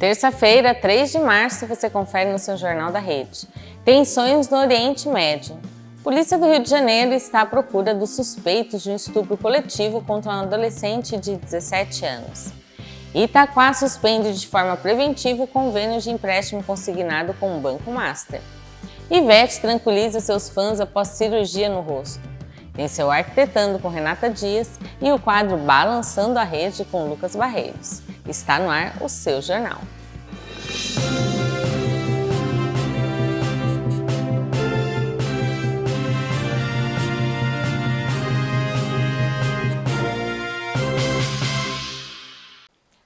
Terça-feira, 3 de março, você confere no seu Jornal da Rede. Tensões no Oriente Médio. Polícia do Rio de Janeiro está à procura dos suspeitos de um estupro coletivo contra um adolescente de 17 anos. Itaquá suspende de forma preventiva o convênio de empréstimo consignado com o Banco Master. Ivete tranquiliza seus fãs após cirurgia no rosto. Tem seu Arquitetando com Renata Dias e o quadro Balançando a Rede com Lucas Barreiros. Está no ar o seu jornal.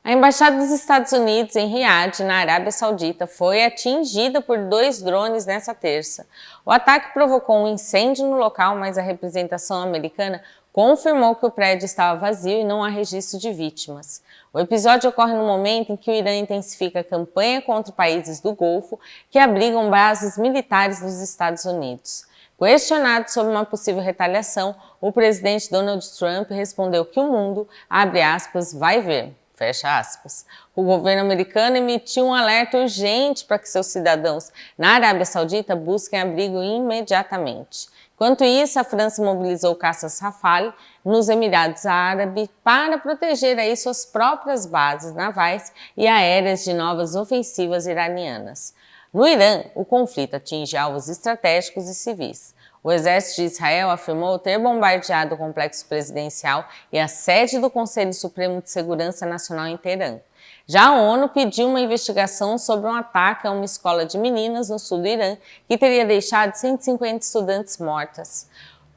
A Embaixada dos Estados Unidos em Riad, na Arábia Saudita, foi atingida por 2 drones nesta terça. O ataque provocou um incêndio no local, mas a representação americana confirmou que o prédio estava vazio e não há registro de vítimas. O episódio ocorre no momento em que o Irã intensifica a campanha contra países do Golfo que abrigam bases militares dos Estados Unidos. Questionado sobre uma possível retaliação, o presidente Donald Trump respondeu que o mundo, abre aspas, vai ver. Fecha aspas. O governo americano emitiu um alerta urgente para que seus cidadãos na Arábia Saudita busquem abrigo imediatamente. Enquanto isso, a França mobilizou caças Rafale nos Emirados Árabes para proteger aí suas próprias bases navais e aéreas de novas ofensivas iranianas. No Irã, o conflito atinge alvos estratégicos e civis. O exército de Israel afirmou ter bombardeado o complexo presidencial e a sede do Conselho Supremo de Segurança Nacional em Teherã. Já a ONU pediu uma investigação sobre um ataque a uma escola de meninas no sul do Irã que teria deixado 150 estudantes mortas.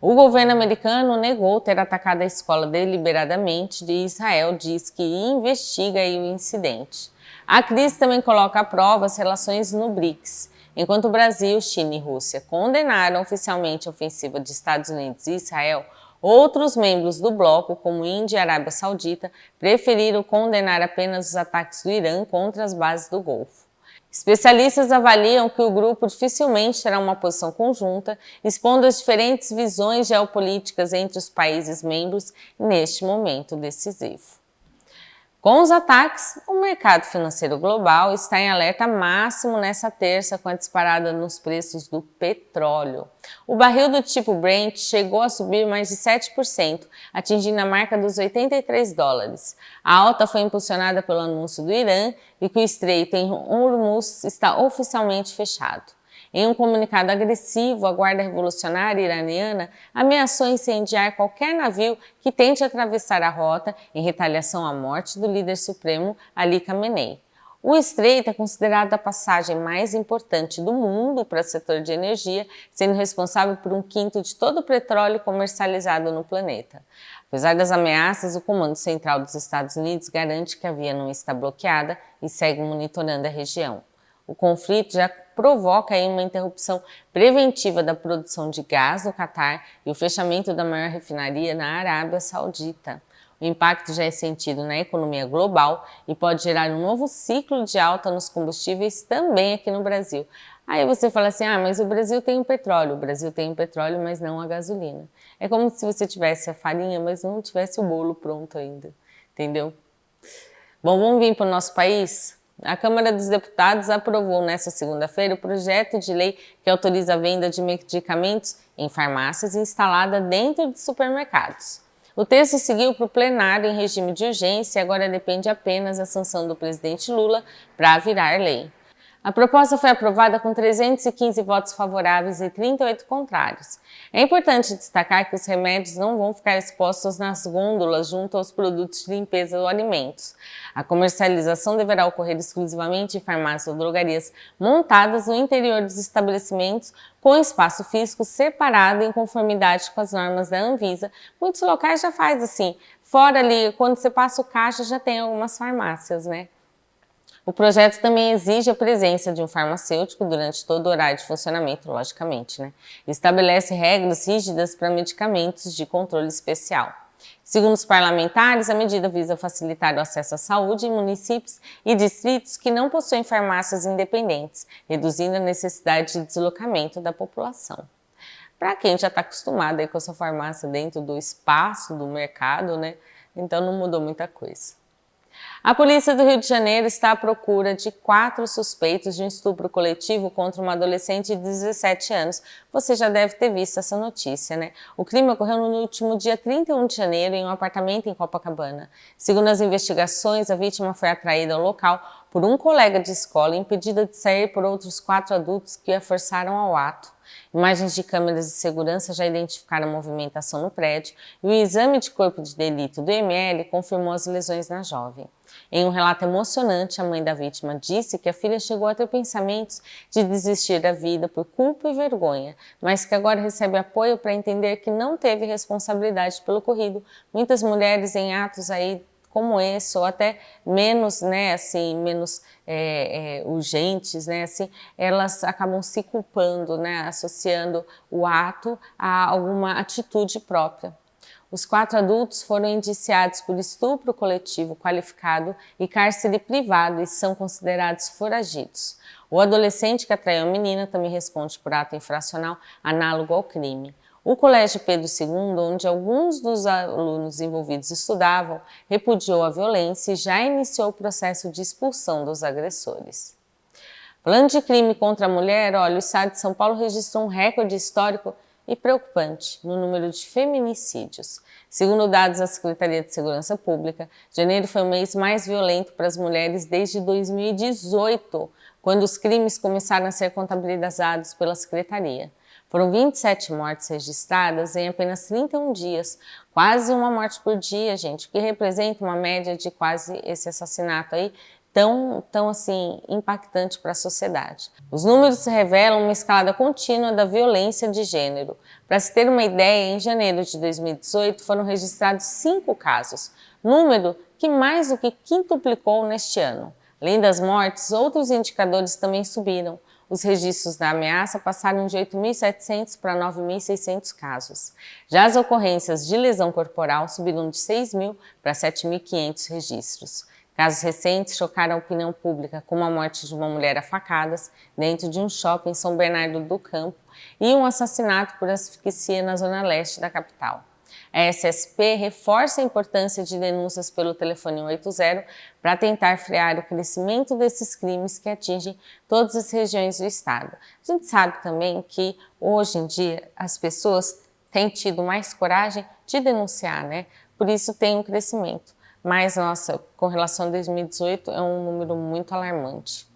O governo americano negou ter atacado a escola deliberadamente e Israel diz que investiga aí o incidente. A crise também coloca à prova as relações no BRICS. Enquanto o Brasil, China e Rússia condenaram oficialmente a ofensiva de Estados Unidos e Israel, outros membros do bloco, como Índia e Arábia Saudita, preferiram condenar apenas os ataques do Irã contra as bases do Golfo. Especialistas avaliam que o grupo dificilmente terá uma posição conjunta, expondo as diferentes visões geopolíticas entre os países membros neste momento decisivo. Com os ataques, o mercado financeiro global está em alerta máximo nesta terça com a disparada nos preços do petróleo. O barril do tipo Brent chegou a subir mais de 7%, atingindo a marca dos $83. A alta foi impulsionada pelo anúncio do Irã de que o estreito em Hormuz está oficialmente fechado. Em um comunicado agressivo, a Guarda Revolucionária Iraniana ameaçou incendiar qualquer navio que tente atravessar a rota em retaliação à morte do líder supremo Ali Khamenei. O estreito é considerado a passagem mais importante do mundo para o setor de energia, sendo responsável por 1/5 de todo o petróleo comercializado no planeta. Apesar das ameaças, o Comando Central dos Estados Unidos garante que a via não está bloqueada e segue monitorando a região. O conflito já provoca aí uma interrupção preventiva da produção de gás no Catar e o fechamento da maior refinaria na Arábia Saudita. O impacto já é sentido na economia global e pode gerar um novo ciclo de alta nos combustíveis também aqui no Brasil. Aí você fala assim, mas o Brasil tem o petróleo. O Brasil tem o petróleo, mas não a gasolina. É como se você tivesse a farinha, mas não tivesse o bolo pronto ainda, entendeu? Bom, vamos vir para o nosso país? A Câmara dos Deputados aprovou nesta segunda-feira o projeto de lei que autoriza a venda de medicamentos em farmácias instaladas dentro de supermercados. O texto seguiu para o plenário em regime de urgência e agora depende apenas da sanção do presidente Lula para virar lei. A proposta foi aprovada com 315 votos favoráveis e 38 contrários. É importante destacar que os remédios não vão ficar expostos nas gôndolas junto aos produtos de limpeza ou alimentos. A comercialização deverá ocorrer exclusivamente em farmácias ou drogarias montadas no interior dos estabelecimentos com espaço físico separado em conformidade com as normas da Anvisa. Muitos locais já fazem assim. Fora ali, quando você passa o caixa, já tem algumas farmácias, né? O projeto também exige a presença de um farmacêutico durante todo o horário de funcionamento, logicamente, né? Estabelece regras rígidas para medicamentos de controle especial. Segundo os parlamentares, a medida visa facilitar o acesso à saúde em municípios e distritos que não possuem farmácias independentes, reduzindo a necessidade de deslocamento da população. Para quem já está acostumado aí com a sua farmácia dentro do espaço do mercado, né? Então não mudou muita coisa. A polícia do Rio de Janeiro está à procura de 4 suspeitos de um estupro coletivo contra uma adolescente de 17 anos. Você já deve ter visto essa notícia, né? O crime ocorreu no último dia 31 de janeiro em um apartamento em Copacabana. Segundo as investigações, a vítima foi atraída ao local por um colega de escola e impedida de sair por outros 4 adultos que a forçaram ao ato. Imagens de câmeras de segurança já identificaram a movimentação no prédio e o exame de corpo de delito do ML confirmou as lesões na jovem. Em um relato emocionante, a mãe da vítima disse que a filha chegou a ter pensamentos de desistir da vida por culpa e vergonha, mas que agora recebe apoio para entender que não teve responsabilidade pelo ocorrido. Muitas mulheres em atos aí como esse, ou até menos, né, assim, menos urgentes, né, assim, elas acabam se culpando, né, associando o ato a alguma atitude própria. Os 4 adultos foram indiciados por estupro coletivo qualificado e cárcere privado e são considerados foragidos. O adolescente que atraiu a menina também responde por ato infracional análogo ao crime. O Colégio Pedro II, onde alguns dos alunos envolvidos estudavam, repudiou a violência e já iniciou o processo de expulsão dos agressores. Falando de crime contra a mulher, olha, o estado de São Paulo registrou um recorde histórico e preocupante no número de feminicídios. Segundo dados da Secretaria de Segurança Pública, janeiro foi o mês mais violento para as mulheres desde 2018, quando os crimes começaram a ser contabilizados pela Secretaria. Foram 27 mortes registradas em apenas 31 dias, quase uma morte por dia, gente, o que representa uma média de quase esse assassinato aí, tão assim, impactante para a sociedade. Os números revelam uma escalada contínua da violência de gênero. Para se ter uma ideia, em janeiro de 2018 foram registrados 5 casos, número que mais do que quintuplicou neste ano. Além das mortes, outros indicadores também subiram. Os registros da ameaça passaram de 8.700 para 9.600 casos. Já as ocorrências de lesão corporal subiram de 6.000 para 7.500 registros. Casos recentes chocaram a opinião pública, como a morte de uma mulher a facadas dentro de um shopping em São Bernardo do Campo e um assassinato por asfixia na zona leste da capital. A SSP reforça a importância de denúncias pelo telefone 180 para tentar frear o crescimento desses crimes que atingem todas as regiões do estado. A gente sabe também que hoje em dia as pessoas têm tido mais coragem de denunciar, né? Por isso tem um crescimento. Mas, nossa, com relação a 2018 é um número muito alarmante.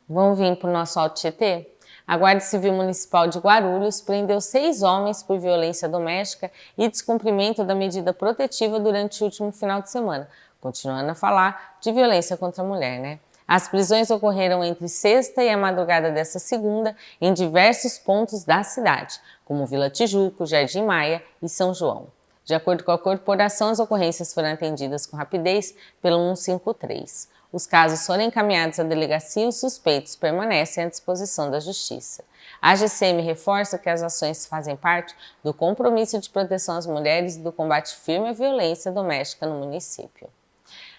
Vamos vir para o nosso Alto Tietê? A Guarda Civil Municipal de Guarulhos prendeu 6 homens por violência doméstica e descumprimento da medida protetiva durante o último final de semana. Continuando a falar de violência contra a mulher, né? As prisões ocorreram entre sexta e a madrugada desta segunda em diversos pontos da cidade, como Vila Tijuco, Jardim Maia e São João. De acordo com a corporação, as ocorrências foram atendidas com rapidez pelo 153. Os casos foram encaminhados à delegacia e os suspeitos permanecem à disposição da Justiça. A GCM reforça que as ações fazem parte do compromisso de proteção às mulheres e do combate firme à violência doméstica no município.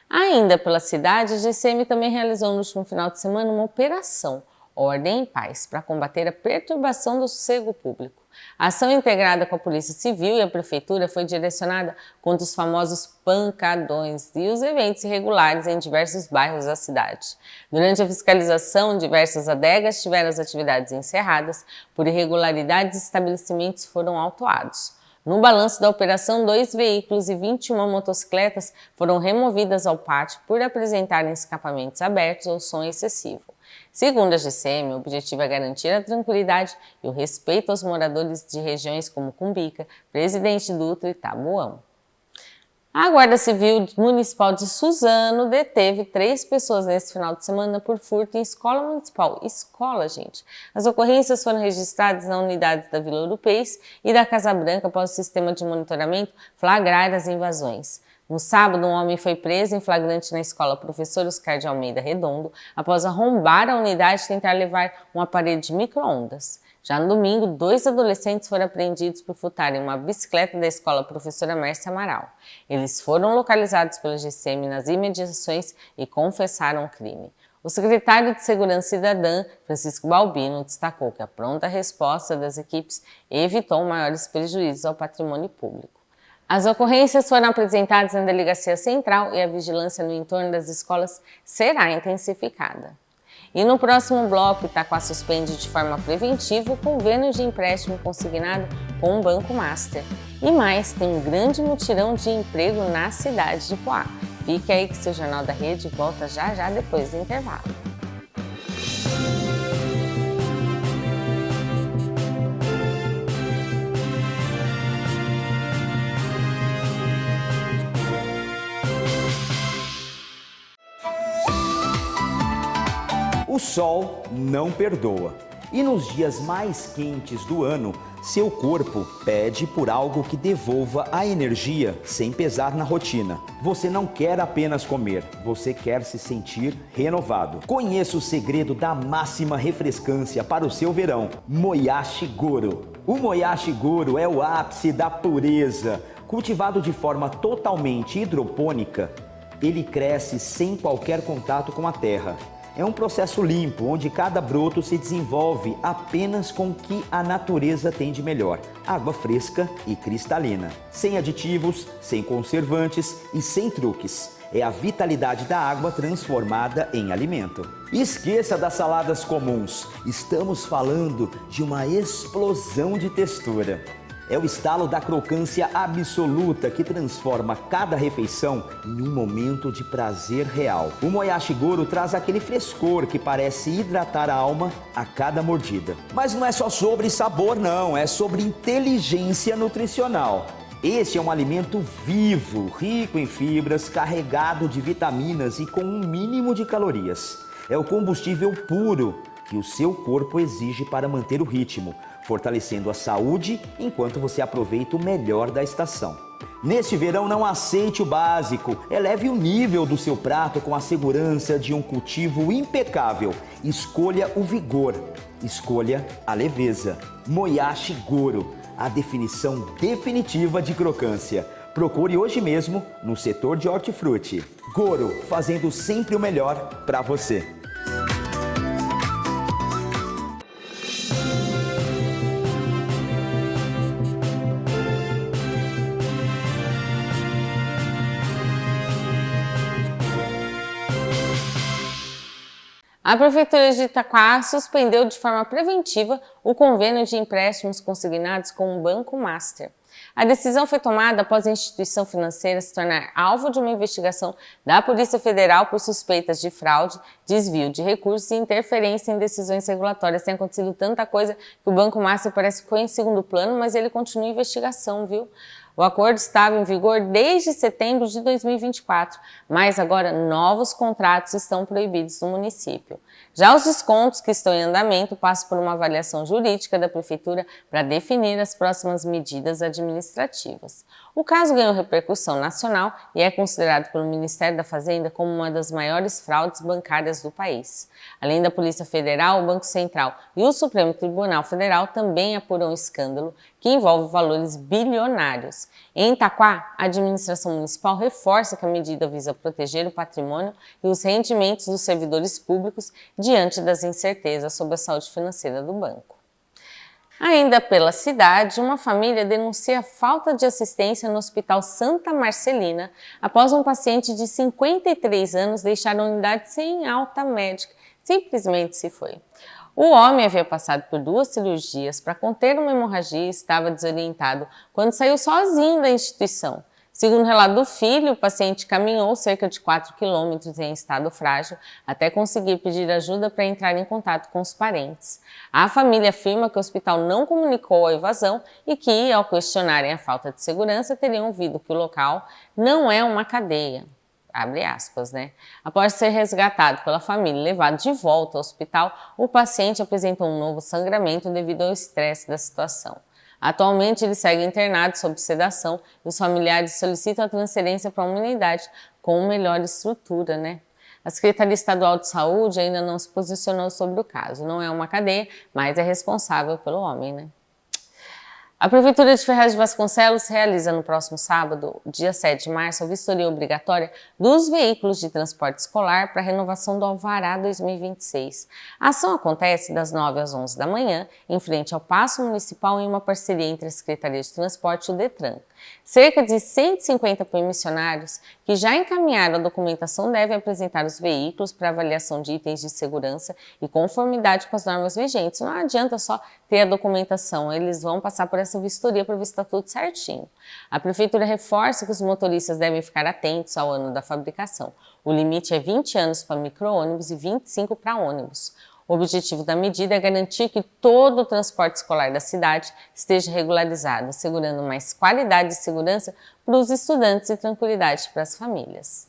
Ainda pela cidade, a GCM também realizou no último final de semana uma operação Ordem e Paz para combater a perturbação do sossego público. A ação integrada com a Polícia Civil e a Prefeitura foi direcionada contra os famosos pancadões e os eventos irregulares em diversos bairros da cidade. Durante a fiscalização, diversas adegas tiveram as atividades encerradas. Por irregularidades, estabelecimentos foram autuados. No balanço da operação, 2 veículos e 21 motocicletas foram removidas ao pátio por apresentarem escapamentos abertos ou som excessivo. Segundo a GCM, o objetivo é garantir a tranquilidade e o respeito aos moradores de regiões como Cumbica, Presidente Dutra e Taboão. A Guarda Civil Municipal de Suzano deteve 3 pessoas nesse final de semana por furto em escola municipal. Escola, gente! As ocorrências foram registradas na unidade da Vila Urupês e da Casa Branca após o sistema de monitoramento flagrar as invasões. No sábado, um homem foi preso em flagrante na escola Professor Oscar de Almeida Redondo após arrombar a unidade e tentar levar um aparelho de micro-ondas. Já no domingo, 2 adolescentes foram apreendidos por furtarem uma bicicleta da escola Professora Mércia Amaral. Eles foram localizados pela GCM nas imediações e confessaram o crime. O secretário de Segurança Cidadã, Francisco Balbino, destacou que a pronta resposta das equipes evitou maiores prejuízos ao patrimônio público. As ocorrências foram apresentadas na Delegacia Central e a vigilância no entorno das escolas será intensificada. E no próximo bloco, Itaquá suspende de forma preventiva o convênio de empréstimo consignado com o Banco Master. E mais, tem um grande mutirão de emprego na cidade de Poá. Fique aí que seu Jornal da Rede volta já já depois do intervalo. O sol não perdoa. E nos dias mais quentes do ano, seu corpo pede por algo que devolva a energia sem pesar na rotina. Você não quer apenas comer, você quer se sentir renovado. Conheça o segredo da máxima refrescância para o seu verão, Moyashi Goro. O Moyashi Goro é o ápice da pureza. Cultivado de forma totalmente hidropônica, ele cresce sem qualquer contato com a terra. É um processo limpo, onde cada broto se desenvolve apenas com o que a natureza tem de melhor. Água fresca e cristalina. Sem aditivos, sem conservantes e sem truques. É a vitalidade da água transformada em alimento. Esqueça das saladas comuns. Estamos falando de uma explosão de textura. É o estalo da crocância absoluta que transforma cada refeição em um momento de prazer real. O Moyashi Goro traz aquele frescor que parece hidratar a alma a cada mordida. Mas não é só sobre sabor não, é sobre inteligência nutricional. Este é um alimento vivo, rico em fibras, carregado de vitaminas e com um mínimo de calorias. É o combustível puro que o seu corpo exige para manter o ritmo, fortalecendo a saúde enquanto você aproveita o melhor da estação. Neste verão, não aceite o básico, eleve o nível do seu prato com a segurança de um cultivo impecável. Escolha o vigor, escolha a leveza. Moyashi Goro, a definição definitiva de crocância. Procure hoje mesmo no setor de hortifruti. Goro, fazendo sempre o melhor para você. A Prefeitura de Itaquá suspendeu de forma preventiva o convênio de empréstimos consignados com o Banco Master. A decisão foi tomada após a instituição financeira se tornar alvo de uma investigação da Polícia Federal por suspeitas de fraude, desvio de recursos e interferência em decisões regulatórias. Tem acontecido tanta coisa que o Banco Master parece que ficou em segundo plano, mas ele continua em investigação, viu? O acordo estava em vigor desde setembro de 2024, mas agora novos contratos estão proibidos no município. Já os descontos que estão em andamento passam por uma avaliação jurídica da Prefeitura para definir as próximas medidas administrativas. O caso ganhou repercussão nacional e é considerado pelo Ministério da Fazenda como uma das maiores fraudes bancárias do país. Além da Polícia Federal, o Banco Central e o Supremo Tribunal Federal também apuram o escândalo que envolve valores bilionários. Em Itaquá, a administração municipal reforça que a medida visa proteger o patrimônio e os rendimentos dos servidores públicos diante das incertezas sobre a saúde financeira do banco. Ainda pela cidade, uma família denuncia falta de assistência no Hospital Santa Marcelina após um paciente de 53 anos deixar a unidade sem alta médica, simplesmente se foi. O homem havia passado por 2 cirurgias para conter uma hemorragia e estava desorientado quando saiu sozinho da instituição. Segundo o relato do filho, o paciente caminhou cerca de 4 quilômetros em estado frágil até conseguir pedir ajuda para entrar em contato com os parentes. A família afirma que o hospital não comunicou a evasão e que, ao questionarem a falta de segurança, teriam ouvido que o local não é uma cadeia. Abre aspas, né? Após ser resgatado pela família e levado de volta ao hospital, o paciente apresentou um novo sangramento devido ao estresse da situação. Atualmente, ele segue internado sob sedação e os familiares solicitam a transferência para uma unidade com melhor estrutura, né? A Secretaria Estadual de Saúde ainda não se posicionou sobre o caso. Não é uma cadeia, mas é responsável pelo homem, né? A Prefeitura de Ferraz de Vasconcelos realiza no próximo sábado, dia 7 de março, a vistoria obrigatória dos veículos de transporte escolar para a renovação do Alvará 2026. A ação acontece das 9 às 11 da manhã, em frente ao Paço Municipal, em uma parceria entre a Secretaria de Transporte e o Detran. Cerca de 150 missionários que já encaminharam a documentação devem apresentar os veículos para avaliação de itens de segurança e conformidade com as normas vigentes. Não adianta só ter a documentação, eles vão passar por essa vistoria para ver se está tudo certinho. A Prefeitura reforça que os motoristas devem ficar atentos ao ano da fabricação. O limite é 20 anos para micro-ônibus e 25 para ônibus. O objetivo da medida é garantir que todo o transporte escolar da cidade esteja regularizado, assegurando mais qualidade e segurança para os estudantes e tranquilidade para as famílias.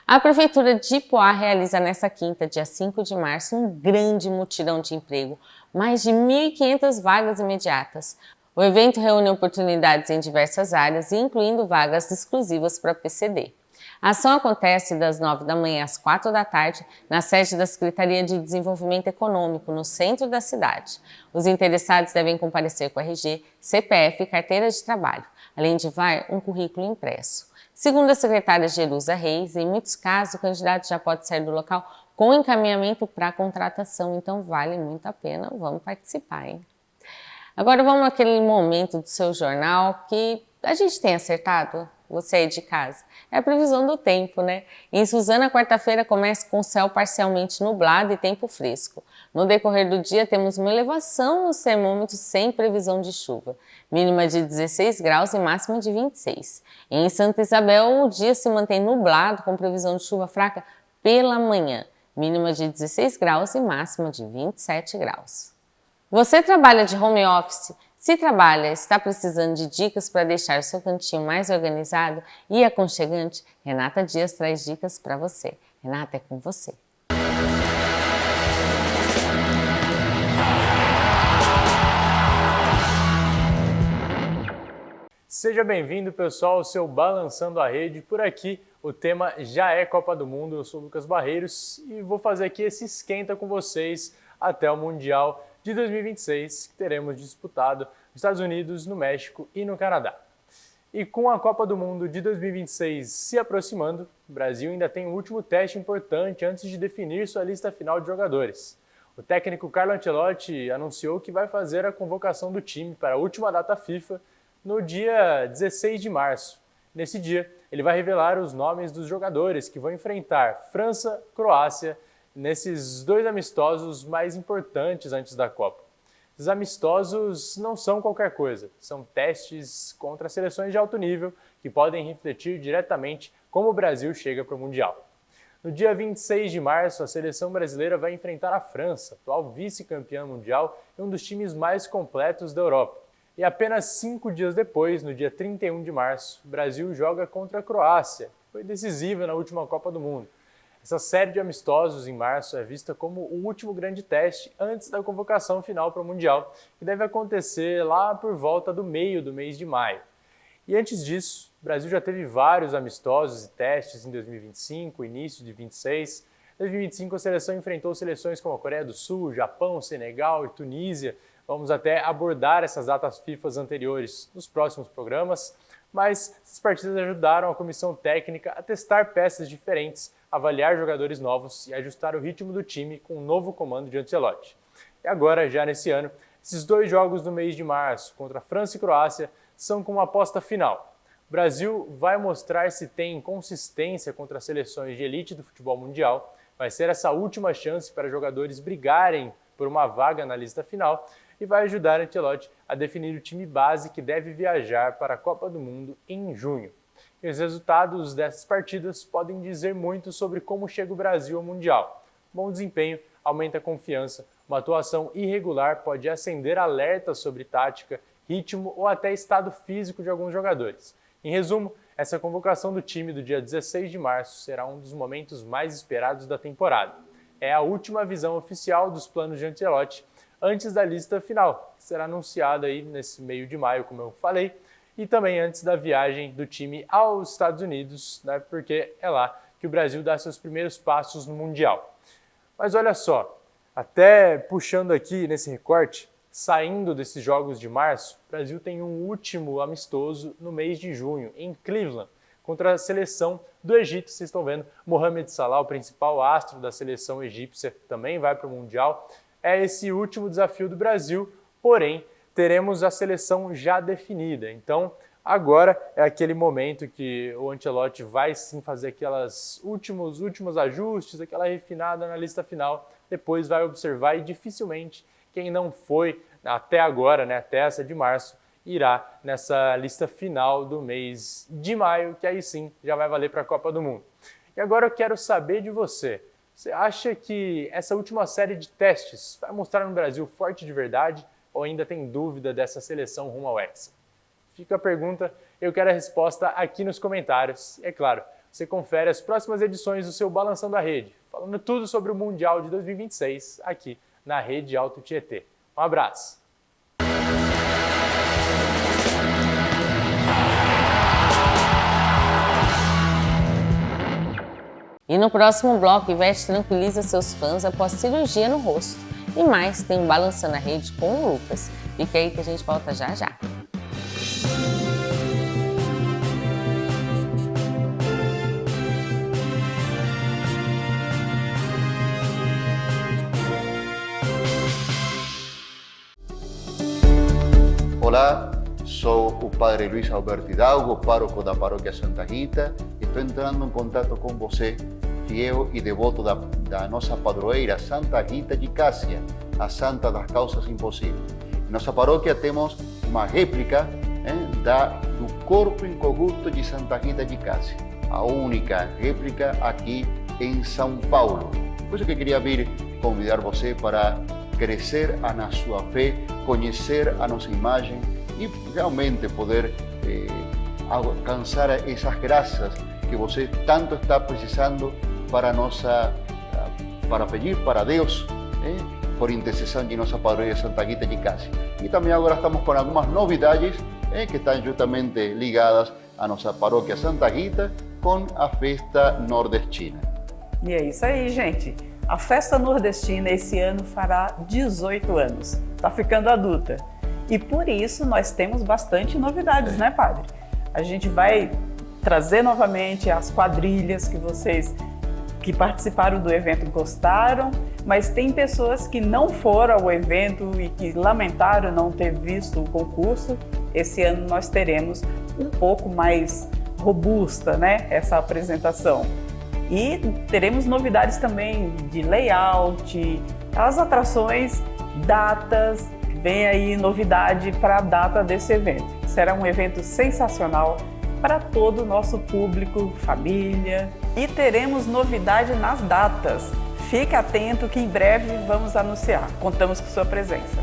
A Prefeitura de Ipoá realiza nesta quinta, dia 5 de março, um grande mutirão de emprego, mais de 1.500 vagas imediatas. O evento reúne oportunidades em diversas áreas, incluindo vagas exclusivas para PCD. A ação acontece das 9 da manhã às 4 da tarde na sede da Secretaria de Desenvolvimento Econômico, no centro da cidade. Os interessados devem comparecer com RG, CPF e carteira de trabalho, além de levar um currículo impresso. Segundo a secretária Jerusa Reis, em muitos casos o candidato já pode sair do local com encaminhamento para a contratação, então vale muito a pena, vamos participar, hein? Agora vamos àquele momento do seu jornal que a gente tem acertado, você aí de casa. É a previsão do tempo, né? Em Suzano, a quarta-feira começa com céu parcialmente nublado e tempo fresco. No decorrer do dia, temos uma elevação nos termômetros sem previsão de chuva. Mínima de 16 graus e máxima de 26. Em Santa Isabel, o dia se mantém nublado com previsão de chuva fraca pela manhã. Mínima de 16 graus e máxima de 27 graus. Você trabalha de home office? Se trabalha, está precisando de dicas para deixar o seu cantinho mais organizado e aconchegante? Renata Dias traz dicas para você. Renata, é com você. Seja bem-vindo, pessoal, ao seu Balançando a Rede. Por aqui, o tema já é Copa do Mundo. Eu sou o Lucas Barreiros e vou fazer aqui esse esquenta com vocês até o Mundial de 2026, que teremos disputado nos Estados Unidos, no México e no Canadá. E com a Copa do Mundo de 2026 se aproximando, o Brasil ainda tem um último teste importante antes de definir sua lista final de jogadores. O técnico Carlo Ancelotti anunciou que vai fazer a convocação do time para a última data FIFA no dia 16 de março. Nesse dia, ele vai revelar os nomes dos jogadores que vão enfrentar França, Croácia, nesses dois amistosos mais importantes antes da Copa. Os amistosos não são qualquer coisa, são testes contra seleções de alto nível que podem refletir diretamente como o Brasil chega para o Mundial. No dia 26 de março, a seleção brasileira vai enfrentar a França, atual vice-campeã mundial e um dos times mais completos da Europa. E apenas 5 dias depois, no dia 31 de março, o Brasil joga contra a Croácia, que foi decisiva na última Copa do Mundo. Essa série de amistosos em março é vista como o último grande teste antes da convocação final para o Mundial, que deve acontecer lá por volta do meio do mês de maio. E antes disso, o Brasil já teve vários amistosos e testes em 2025, início de 2026. Em 2025, a seleção enfrentou seleções como a Coreia do Sul, Japão, Senegal e Tunísia. Vamos até abordar essas datas FIFA anteriores nos próximos programas, mas essas partidas ajudaram a comissão técnica a testar peças diferentes, avaliar jogadores novos e ajustar o ritmo do time com um novo comando de Ancelotti. E agora, já nesse ano, esses dois jogos no mês de março, contra França e Croácia, são com uma aposta final. O Brasil vai mostrar se tem consistência contra as seleções de elite do futebol mundial, vai ser essa última chance para jogadores brigarem por uma vaga na lista final e vai ajudar Ancelotti a definir o time base que deve viajar para a Copa do Mundo em junho. E os resultados dessas partidas podem dizer muito sobre como chega o Brasil ao Mundial. Bom desempenho aumenta a confiança, uma atuação irregular pode acender alertas sobre tática, ritmo ou até estado físico de alguns jogadores. Em resumo, essa convocação do time do dia 16 de março será um dos momentos mais esperados da temporada. É a última visão oficial dos planos de Ancelotti antes da lista final, que será anunciada aí nesse meio de maio, como eu falei, e também antes da viagem do time aos Estados Unidos, né, porque é lá que o Brasil dá seus primeiros passos no Mundial. Mas olha só, até puxando aqui nesse recorte, saindo desses jogos de março, o Brasil tem um último amistoso no mês de junho, em Cleveland, contra a seleção do Egito. Vocês estão vendo, Mohamed Salah, o principal astro da seleção egípcia, também vai para o Mundial. É esse último desafio do Brasil, porém, teremos a seleção já definida. Então, Agora é aquele momento que o Ancelotti vai sim fazer aqueles últimos ajustes, aquela refinada na lista final, depois vai observar e dificilmente quem não foi até agora, né, até essa de março, irá nessa lista final do mês de maio, que aí sim já vai valer para a Copa do Mundo. E agora eu quero saber de você. Você acha que essa última série de testes vai mostrar um Brasil forte de verdade ou ainda tem dúvida dessa seleção rumo ao Hexa? Fica a pergunta, eu quero a resposta aqui nos comentários. E é claro, você confere as próximas edições do seu Balançando a Rede, falando tudo sobre o Mundial de 2026 aqui na Rede Alto Tietê. Um abraço! E no próximo bloco, Ivete tranquiliza seus fãs após cirurgia no rosto. E mais, tem um Balançando a Rede com o Lucas. Fica aí que a gente volta já já. Olá, sou o Padre Luiz Alberto Hidalgo, pároco da Paróquia Santa Rita. Estou entrando em contato com você, fiel e devoto da nossa padroeira Santa Rita de Cássia, a Santa das Causas Impossíveis. Em nossa paróquia temos uma réplica do corpo incorrupto de Santa Rita de Cássia, a única réplica aqui em São Paulo. Por isso que queria vir convidar você para crescer na sua fé, conhecer a nossa imagem e realmente poder alcançar essas graças que você tanto está precisando para pedir para Deus, por intercessão de nossa padroeira Santa Rita de Cássia. E também agora estamos com algumas novidades que estão justamente ligadas à nossa paróquia Santa Rita com a festa nordestina. E é isso aí, gente. A festa nordestina esse ano fará 18 anos. Está ficando adulta. E por isso nós temos bastante novidades, né, padre? A gente vai trazer novamente as quadrilhas que vocês que participaram do evento gostaram, mas tem pessoas que não foram ao evento e que lamentaram não ter visto o concurso. Esse ano nós teremos um pouco mais robusta, né, essa apresentação. E teremos novidades também de layout, as atrações, datas, vem aí novidade para a data desse evento. Será um evento sensacional para todo o nosso público, família. E teremos novidade nas datas. Fique atento que em breve vamos anunciar. Contamos com sua presença.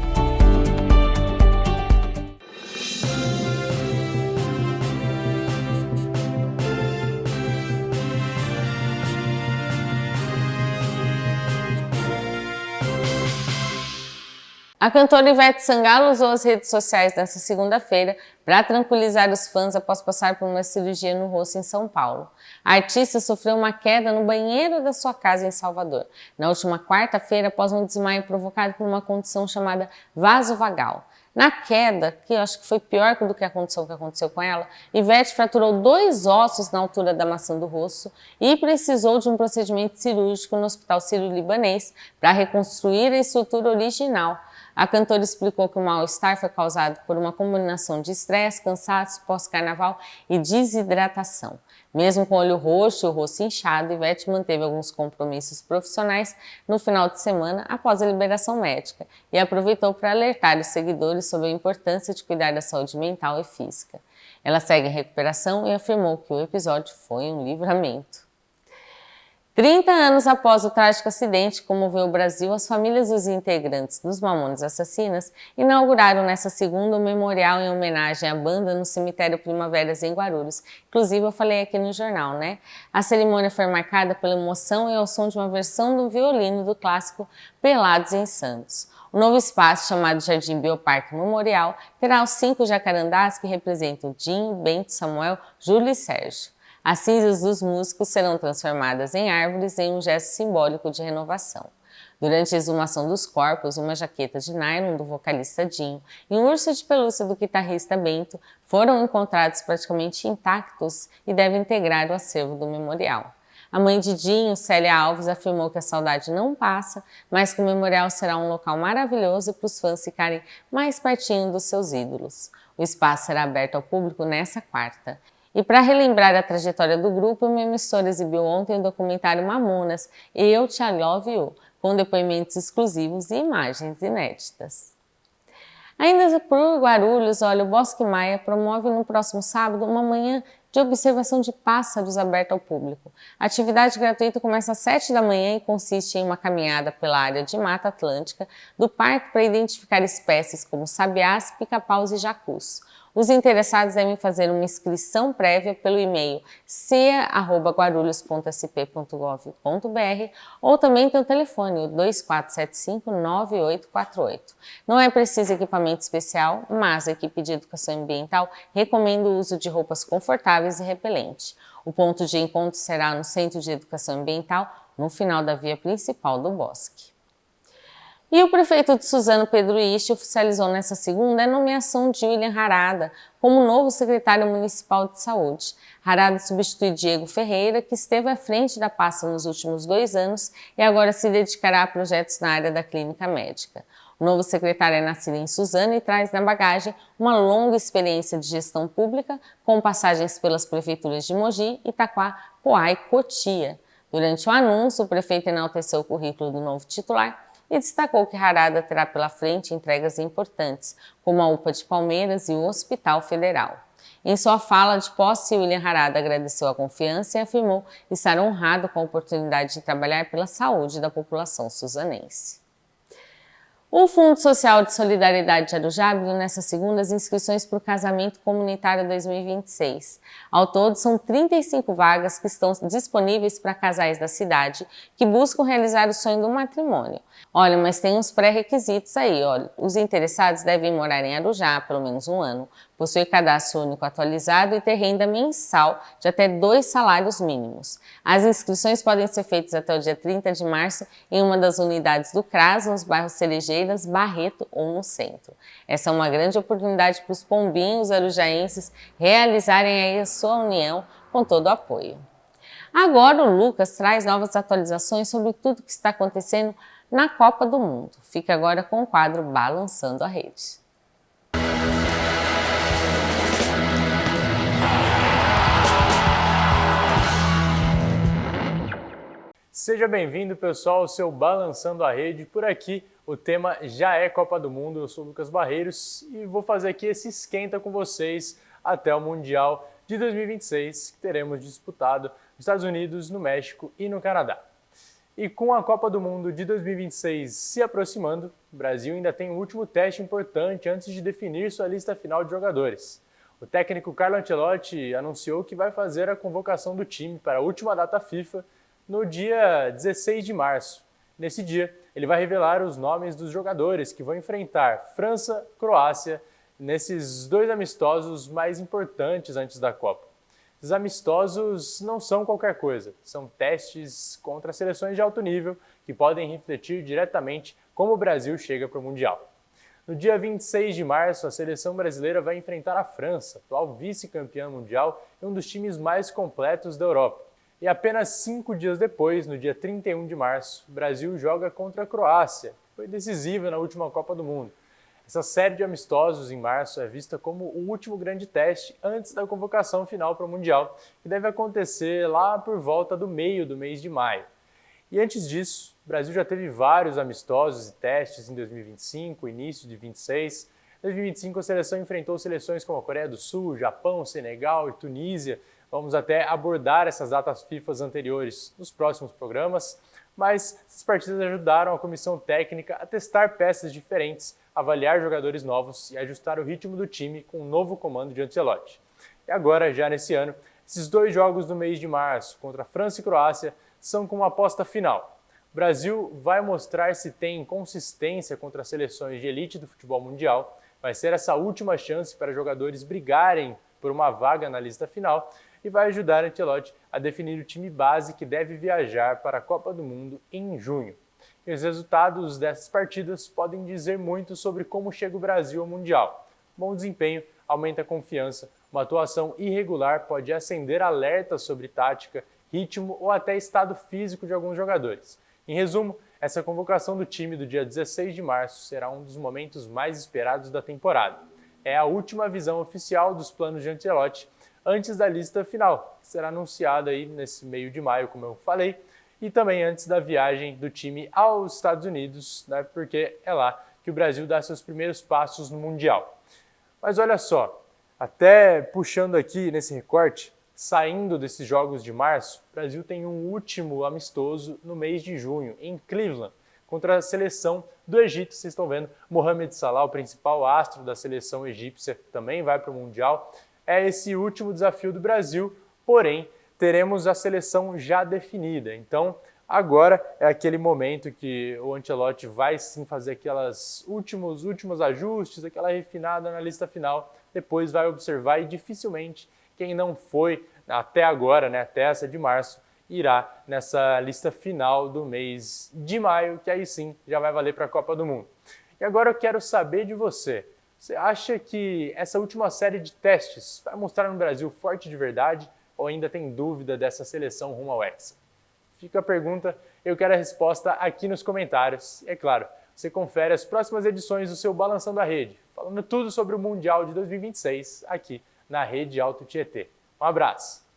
A cantora Ivete Sangalo usou as redes sociais nesta segunda-feira para tranquilizar os fãs após passar por uma cirurgia no rosto em São Paulo. A artista sofreu uma queda no banheiro da sua casa em Salvador, na última quarta-feira após um desmaio provocado por uma condição chamada vasovagal. Na queda, que eu acho que foi pior do que a condição que aconteceu com ela, Ivete fraturou 2 ossos na altura da maçã do rosto e precisou de um procedimento cirúrgico no Hospital Sírio-Libanês para reconstruir a estrutura original. A cantora explicou que o mal-estar foi causado por uma combinação de estresse, cansaço pós-carnaval e desidratação. Mesmo com o olho roxo e o rosto inchado, Ivete manteve alguns compromissos profissionais no final de semana após a liberação médica e aproveitou para alertar os seguidores sobre a importância de cuidar da saúde mental e física. Ela segue em recuperação e afirmou que o episódio foi um livramento. 30 anos após o trágico acidente que comoveu o Brasil, as famílias dos integrantes dos Mamonas Assassinas inauguraram nesta segunda um memorial em homenagem à banda no cemitério Primaveras em Guarulhos. Inclusive, eu falei aqui no jornal, né? A cerimônia foi marcada pela emoção e ao som de uma versão do violino do clássico Pelados em Santos. O novo espaço, chamado Jardim Bioparque Memorial, terá os 5 jacarandás que representam Dinho, Bento, Samuel, Júlio e Sérgio. As cinzas dos músicos serão transformadas em árvores em um gesto simbólico de renovação. Durante a exumação dos corpos, uma jaqueta de nylon do vocalista Dinho e um urso de pelúcia do guitarrista Bento foram encontrados praticamente intactos e devem integrar o acervo do memorial. A mãe de Dinho, Célia Alves, afirmou que a saudade não passa, mas que o memorial será um local maravilhoso para os fãs ficarem mais pertinho dos seus ídolos. O espaço será aberto ao público nesta quarta. E para relembrar a trajetória do grupo, uma emissora exibiu ontem o documentário Mamonas, Eu Te Love You, com depoimentos exclusivos e imagens inéditas. Ainda por Guarulhos, olha, o Bosque Maia promove no próximo sábado uma manhã de observação de pássaros aberta ao público. A atividade gratuita começa às 7 da manhã e consiste em uma caminhada pela área de Mata Atlântica do parque para identificar espécies como sabiás, pica-paus e jacus. Os interessados devem fazer uma inscrição prévia pelo e-mail cea@guarulhos.sp.gov.br ou também pelo telefone, o 2475-9848. Não é preciso equipamento especial, mas a equipe de educação ambiental recomenda o uso de roupas confortáveis e repelente. O ponto de encontro será no Centro de Educação Ambiental, no final da via principal do bosque. E o prefeito de Suzano, Pedro Iste, oficializou nesta segunda a nomeação de William Harada como novo secretário municipal de saúde. Harada substitui Diego Ferreira, que esteve à frente da pasta nos últimos 2 anos e agora se dedicará a projetos na área da clínica médica. O novo secretário é nascido em Suzano e traz na bagagem uma longa experiência de gestão pública, com passagens pelas prefeituras de Mogi, Itaquá, Poá e Cotia. Durante o anúncio, o prefeito enalteceu o currículo do novo titular e destacou que Harada terá pela frente entregas importantes, como a UPA de Palmeiras e o Hospital Federal. Em sua fala de posse, William Harada agradeceu a confiança e afirmou estar honrado com a oportunidade de trabalhar pela saúde da população suzanense. O Fundo Social de Solidariedade de Arujá abriu nesta segunda as inscrições para o Casamento Comunitário 2026. Ao todo, são 35 vagas que estão disponíveis para casais da cidade que buscam realizar o sonho do matrimônio. Olha, mas tem uns pré-requisitos aí, olha. Os interessados devem morar em Arujá há pelo menos 1 ano, possuir cadastro único atualizado e ter renda mensal de até 2 salários mínimos. As inscrições podem ser feitas até o dia 30 de março em uma das unidades do CRAS, nos bairros Cerejeiras, Barreto ou no centro. Essa é uma grande oportunidade para os pombinhos arujaenses realizarem aí a sua união com todo o apoio. Agora o Lucas traz novas atualizações sobre tudo o que está acontecendo na Copa do Mundo. Fica agora com o quadro Balançando a Rede. Seja bem-vindo, pessoal, ao seu Balançando a Rede. Por aqui, o tema já é Copa do Mundo. Eu sou o Lucas Barreiros e vou fazer aqui esse esquenta com vocês até o Mundial de 2026, que teremos disputado nos Estados Unidos, no México e no Canadá. E com a Copa do Mundo de 2026 se aproximando, o Brasil ainda tem um último teste importante antes de definir sua lista final de jogadores. O técnico Carlo Ancelotti anunciou que vai fazer a convocação do time para a última data FIFA no dia 16 de março. Nesse dia, ele vai revelar os nomes dos jogadores que vão enfrentar França, Croácia, nesses 2 amistosos mais importantes antes da Copa. Esses amistosos não são qualquer coisa, são testes contra seleções de alto nível que podem refletir diretamente como o Brasil chega para o Mundial. No dia 26 de março, a seleção brasileira vai enfrentar a França, atual vice-campeã mundial e um dos times mais completos da Europa. E apenas 5 dias depois, no dia 31 de março, o Brasil joga contra a Croácia, que foi decisiva na última Copa do Mundo. Essa série de amistosos em março é vista como o último grande teste antes da convocação final para o Mundial, que deve acontecer lá por volta do meio do mês de maio. E antes disso, o Brasil já teve vários amistosos e testes em 2025, início de 2026. Em 2025, a seleção enfrentou seleções como a Coreia do Sul, Japão, Senegal e Tunísia. Vamos até abordar essas datas FIFA anteriores nos próximos programas, mas essas partidas ajudaram a comissão técnica a testar peças diferentes, avaliar jogadores novos e ajustar o ritmo do time com um novo comando de Ancelotti. E agora, já nesse ano, esses 2 jogos do mês de março contra França e Croácia são com uma aposta final. O Brasil vai mostrar se tem consistência contra as seleções de elite do futebol mundial, vai ser essa última chance para jogadores brigarem por uma vaga na lista final e vai ajudar Ancelotti a definir o time base que deve viajar para a Copa do Mundo em junho. E os resultados dessas partidas podem dizer muito sobre como chega o Brasil ao Mundial. Bom desempenho aumenta a confiança, uma atuação irregular pode acender alertas sobre tática ritmo ou até estado físico de alguns jogadores. Em resumo, essa convocação do time do dia 16 de março será um dos momentos mais esperados da temporada. É a última visão oficial dos planos de Ancelotti antes da lista final, que será anunciada aí nesse meio de maio, como eu falei, e também antes da viagem do time aos Estados Unidos, né, porque é lá que o Brasil dá seus primeiros passos no Mundial. Mas olha só, até puxando aqui nesse recorte, saindo desses jogos de março, o Brasil tem um último amistoso no mês de junho, em Cleveland, contra a seleção do Egito. Vocês estão vendo, Mohamed Salah, o principal astro da seleção egípcia, também vai para o Mundial. É esse último desafio do Brasil, porém, teremos a seleção já definida. Então, agora é aquele momento que o Ancelotti vai sim fazer aqueles últimos ajustes, aquela refinada na lista final, depois vai observar e dificilmente quem não foi até agora, né, até essa de março, irá nessa lista final do mês de maio, que aí sim já vai valer para a Copa do Mundo. E agora eu quero saber de você. Você acha que essa última série de testes vai mostrar um Brasil forte de verdade ou ainda tem dúvida dessa seleção rumo ao Hexa? Fica a pergunta, eu quero a resposta aqui nos comentários. E é claro, você confere as próximas edições do seu Balançando a Rede, falando tudo sobre o Mundial de 2026 aqui na Rede Alto Tietê. Um abraço!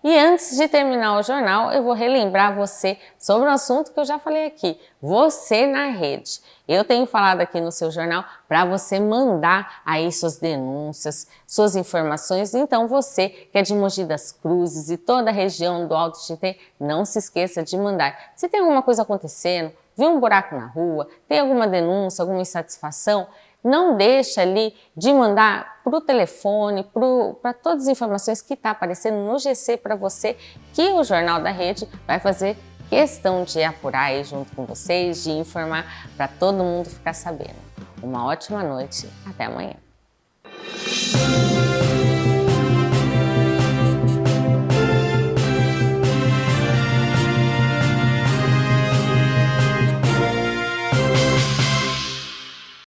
E antes de terminar o jornal, eu vou relembrar você sobre um assunto que eu já falei aqui, você na rede. Eu tenho falado aqui no seu jornal para você mandar aí suas denúncias, suas informações. Então você que é de Mogi das Cruzes e toda a região do Alto Tietê, não se esqueça de mandar. Se tem alguma coisa acontecendo, viu um buraco na rua, tem alguma denúncia, alguma insatisfação, não deixa ali de mandar para o telefone, para todas as informações que está aparecendo no GC para você, que o Jornal da Rede vai fazer questão de apurar aí junto com vocês, de informar para todo mundo ficar sabendo. Uma ótima noite, até amanhã.